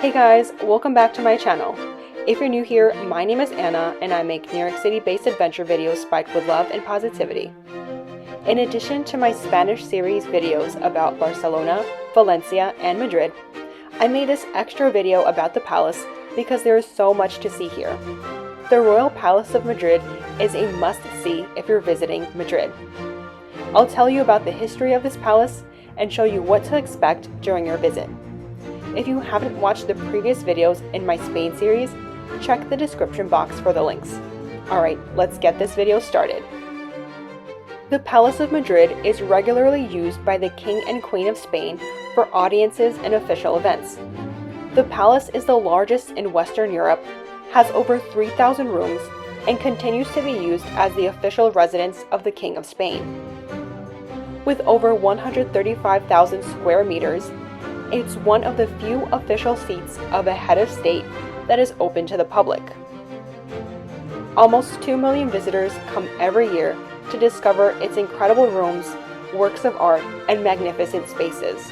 Hey guys, welcome back to my channel. If you're new here, my name is Anna and I make New York City-based adventure videos spiked with love and positivity. In addition to my Spanish series videos about Barcelona, Valencia, and Madrid, I made this extra video about the palace because there is so much to see here. The Royal Palace of Madrid is a must-see if you're visiting Madrid. I'll tell you about the history of this palace and show you what to expect during your visit. If you haven't watched the previous videos in my Spain series, check the description box for the links. Alright, let's get this video started. The Palace of Madrid is regularly used by the King and Queen of Spain for audiences and official events. The palace is the largest in Western Europe, has over 3,000 rooms, and continues to be used as the official residence of the King of Spain. With over 135,000 square meters, it's one of the few official seats of a head of state that is open to the public. Almost 2 million visitors come every year to discover its incredible rooms, works of art, and magnificent spaces.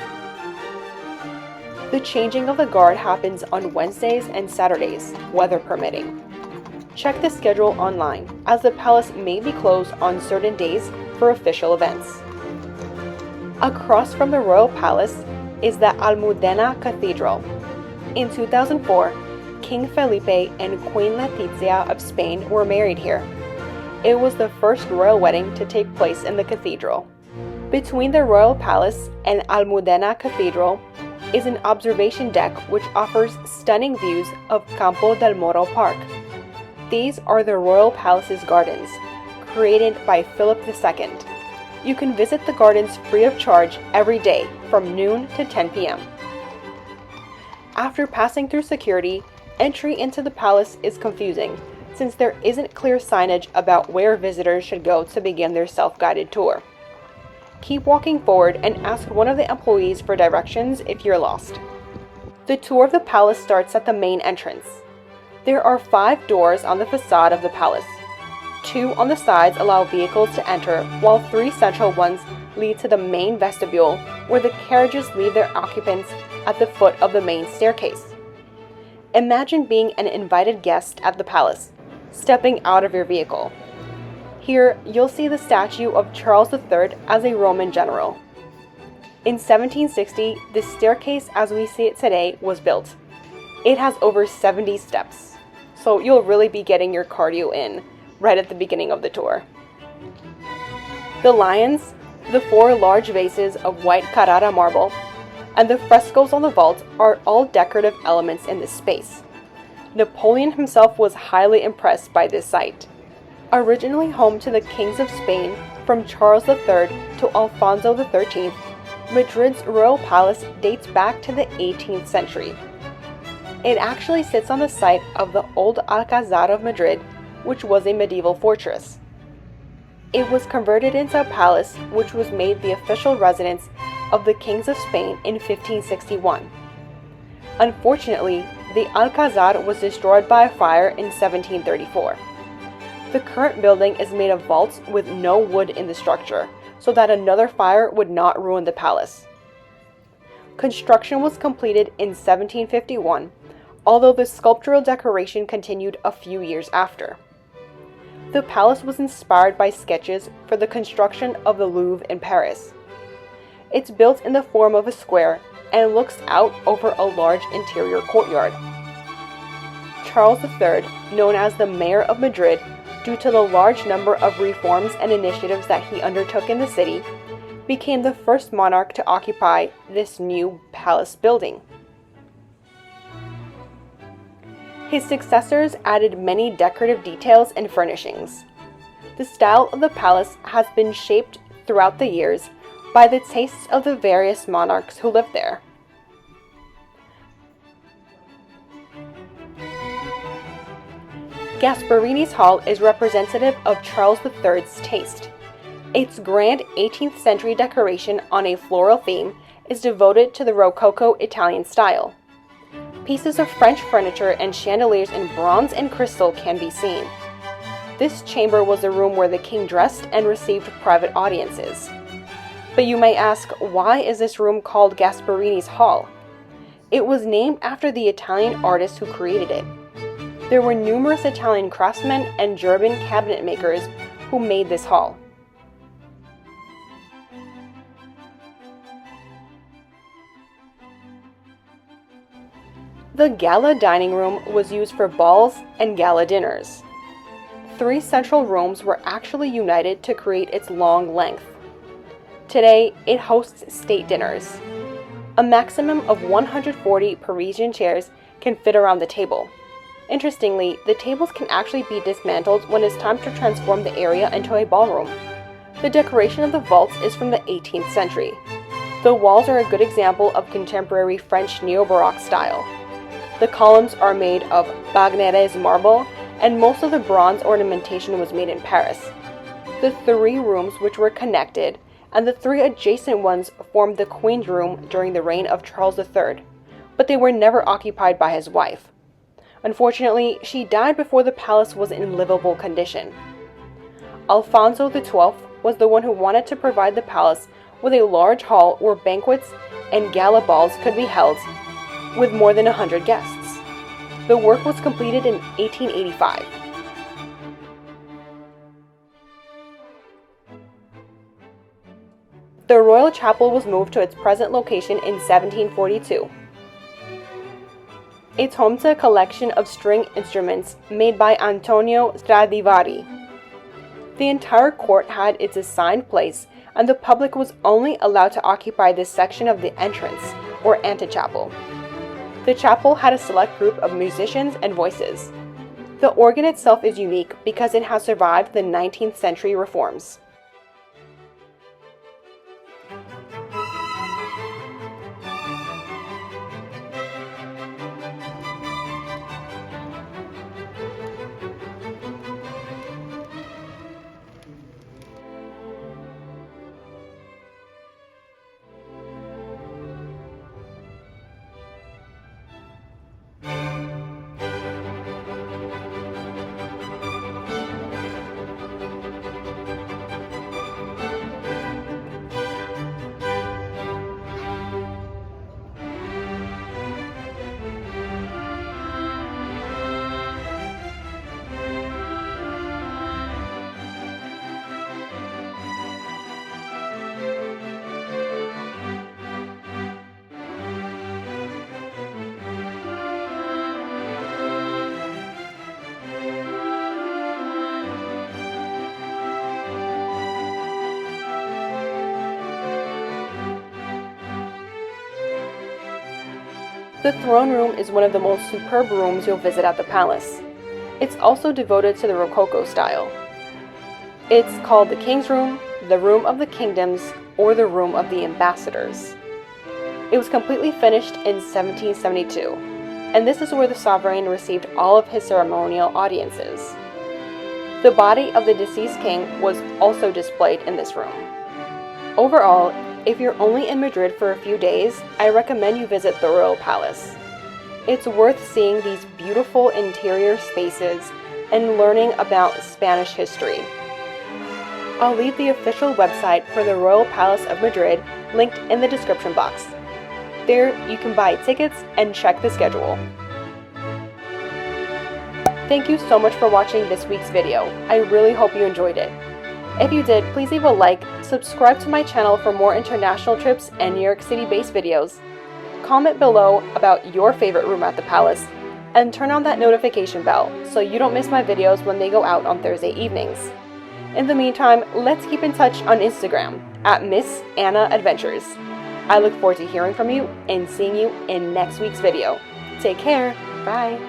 The changing of the guard happens on Wednesdays and Saturdays, weather permitting. Check the schedule online, as the palace may be closed on certain days for official events. Across from the Royal Palace is the Almudena Cathedral. In 2004, King Felipe and Queen Letizia of Spain were married here. It was the first royal wedding to take place in the cathedral. Between the Royal Palace and Almudena Cathedral is an observation deck which offers stunning views of Campo del Moro Park. These are the Royal Palace's gardens, created by Philip II. You can visit the gardens free of charge every day from noon to 10 p.m. After passing through security, entry into the palace is confusing since there isn't clear signage about where visitors should go to begin their self-guided tour. Keep walking forward and ask one of the employees for directions if you're lost. The tour of the palace starts at the main entrance. There are 5 doors on the facade of the palace. 2 on the sides allow vehicles to enter, while 3 central ones lead to the main vestibule, where the carriages leave their occupants at the foot of the main staircase. Imagine being an invited guest at the palace, stepping out of your vehicle. Here, you'll see the statue of Charles III as a Roman general. In 1760, the staircase as we see it today was built. It has over 70 steps, so you'll really be getting your cardio in right at the beginning of the tour. The lions, the 4 large vases of white Carrara marble, and the frescoes on the vault are all decorative elements in this space. Napoleon himself was highly impressed by this site. Originally home to the kings of Spain from Charles III to Alfonso XIII, Madrid's royal palace dates back to the 18th century. It actually sits on the site of the old Alcazar of Madrid, which was a medieval fortress. It was converted into a palace which was made the official residence of the kings of Spain in 1561. Unfortunately, the Alcazar was destroyed by a fire in 1734. The current building is made of vaults with no wood in the structure, so that another fire would not ruin the palace. Construction was completed in 1751, although the sculptural decoration continued a few years after. The palace was inspired by sketches for the construction of the Louvre in Paris. It's built in the form of a square and looks out over a large interior courtyard. Charles III, known as the Mayor of Madrid due to the large number of reforms and initiatives that he undertook in the city, became the first monarch to occupy this new palace building. His successors added many decorative details and furnishings. The style of the palace has been shaped throughout the years by the tastes of the various monarchs who lived there. Gasparini's Hall is representative of Charles III's taste. Its grand 18th century decoration on a floral theme is devoted to the Rococo Italian style. Pieces of French furniture and chandeliers in bronze and crystal can be seen. This chamber was the room where the king dressed and received private audiences. But you may ask, why is this room called Gasparini's Hall? It was named after the Italian artist who created it. There were numerous Italian craftsmen and German cabinet makers who made this hall. The Gala dining room was used for balls and gala dinners. 3 central rooms were actually united to create its long length. Today, it hosts state dinners. A maximum of 140 Parisian chairs can fit around the table. Interestingly, the tables can actually be dismantled when it's time to transform the area into a ballroom. The decoration of the vaults is from the 18th century. The walls are a good example of contemporary French neo-Baroque style. The columns are made of Bagnéres marble, and most of the bronze ornamentation was made in Paris. The 3 rooms which were connected, and the 3 adjacent ones formed the Queen's Room during the reign of Charles III, but they were never occupied by his wife. Unfortunately, she died before the palace was in livable condition. Alfonso XII was the one who wanted to provide the palace with a large hall where banquets and gala balls could be held with more than 100 guests. The work was completed in 1885. The Royal Chapel was moved to its present location in 1742. It's home to a collection of string instruments made by Antonio Stradivari. The entire court had its assigned place, and the public was only allowed to occupy this section of the entrance, or antechapel. The chapel had a select group of musicians and voices. The organ itself is unique because it has survived the 19th century reforms. The throne room is one of the most superb rooms you'll visit at the palace. It's also devoted to the Rococo style. It's called the King's Room, the Room of the Kingdoms, or the Room of the Ambassadors. It was completely finished in 1772, and this is where the sovereign received all of his ceremonial audiences. The body of the deceased king was also displayed in this room. Overall, if you're only in Madrid for a few days, I recommend you visit the Royal Palace. It's worth seeing these beautiful interior spaces and learning about Spanish history. I'll leave the official website for the Royal Palace of Madrid linked in the description box. There you can buy tickets and check the schedule. Thank you so much for watching this week's video. I really hope you enjoyed it. If you did, please leave a like, subscribe to my channel for more international trips and New York City-based videos. Comment below about your favorite room at the palace, and turn on that notification bell so you don't miss my videos when they go out on Thursday evenings. In the meantime, let's keep in touch on Instagram at Miss Anna Adventures. I look forward to hearing from you and seeing you in next week's video. Take care. Bye.